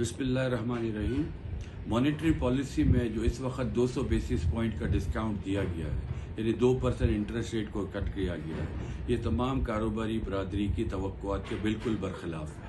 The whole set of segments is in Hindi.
बिस्मिल्लाहिर्रहमानिर्रहीम। मॉनेटरी पॉलिसी में जो इस वक्त 200 बेसिस पॉइंट का डिस्काउंट दिया गया है, यानी 2% इंटरेस्ट रेट को कट किया गया है, ये तमाम कारोबारी बरादरी की तवक्कुआत के बिल्कुल बरखिलाफ है।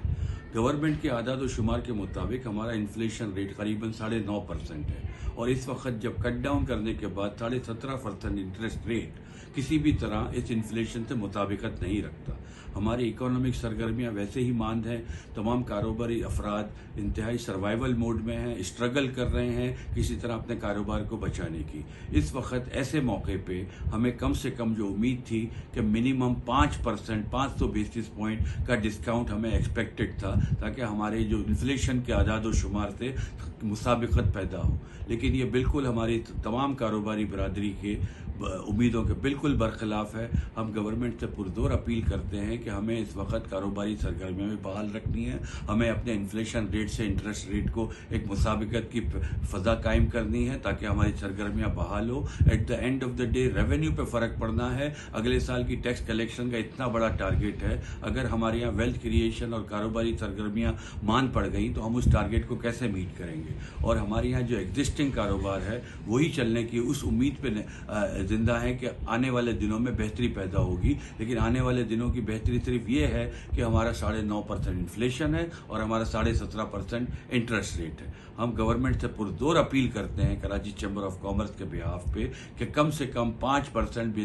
गवर्नमेंट के आदाद व शुमार के मुताबिक हमारा इन्फ्लेशन रेट करीबन 9.5% है और इस वक्त जब कट डाउन करने के बाद 17.5% इंटरेस्ट रेट किसी भी तरह इस इन्फ्लेशन से मुताबिकत नहीं रखता। हमारी इकोनॉमिक सरगर्मियाँ वैसे ही मांद हैं। तमाम कारोबारी अफराद इंतहाई सर्वाइवल मोड में हैं, स्ट्रगल कर रहे हैं किसी तरह अपने कारोबार को बचाने की। इस वक्त ऐसे मौके पे हमें कम से कम जो उम्मीद थी कि मिनिमम 5% 500 बेसिस पॉइंट का डिस्काउंट हमें एक्सपेक्टेड था, ताकि हमारे जो इन्फ्लेशन के आदाद व शुमार से मुसाबिकत पैदा हो। लेकिन ये बिल्कुल हमारी तमाम कारोबारी बरादरी के उम्मीदों के बिल्कुल बरखिलाफ है। हम गवर्नमेंट से पुरजोर अपील करते हैं कि हमें इस वक्त कारोबारी सरगर्मियों में बहाल रखनी है। हमें अपने इन्फ्लेशन रेट से इंटरेस्ट रेट को एक मुसाबिकत की फ़ज़ा कायम करनी है ताकि हमारी सरगर्मियाँ बहाल हो। At the end of the day revenue पे फ़र्क पड़ना है। अगले साल की टैक्स कलेक्शन का इतना बड़ा टारगेट है, अगर हमारे यहाँ वेल्थ क्रिएशन और कारोबारी सरगर्मियाँ मान पड़ गई तो हम उस टारगेट को कैसे मीट करेंगे। और हमारे यहाँ जो एग्जिस्टिंग कारोबार है वही चलने की उस उम्मीद पर जिंदा है कि आने वाले दिनों में बेहतरी पैदा होगी। लेकिन आने वाले दिनों की बेहतरी सिर्फ ये है कि हमारा 9.5% इन्फ्लेशन है और हमारा 17.5% इंटरेस्ट रेट है। हम गवर्नमेंट से पुरजोर अपील करते हैं कराची चैम्बर ऑफ कॉमर्स के बिहाफ पे कि कम से कम 5%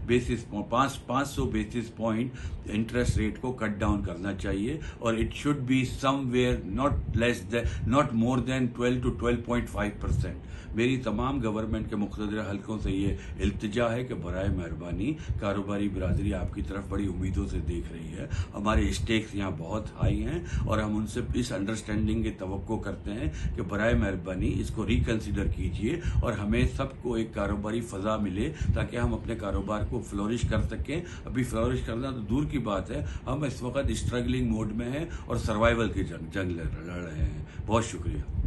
basis 500 basis point interest rate को कट डाउन करना चाहिए और it should be somewhere not more than 12 to 12.5%। मेरी तमाम गवर्नमेंट के मुख्तलिफ हलकों से ये इल्तिजा है कि बराए मेहरबानी कारोबारी बरादरी आपकी तरफ बड़ी उम्मीदों से देख रही है। हमारे स्टेक्स यहाँ बहुत हाई हैं और हम उनसे इस अंडरस्टैंडिंग की तवक्को करते हैं कि बराए मेहरबानी इसको रिकन्सिडर कीजिए और हमें सबको एक कारोबारी फ़ज़ा मिले ताकि हम अपने कारोबार को फ्लोरिश कर सकें। अभी फ्लोरिश करना तो दूर की बात है, हम इस वक्त स्ट्रगलिंग मोड में हैं और सर्वाइवल की जंग लड़ रहे हैं। बहुत शुक्रिया।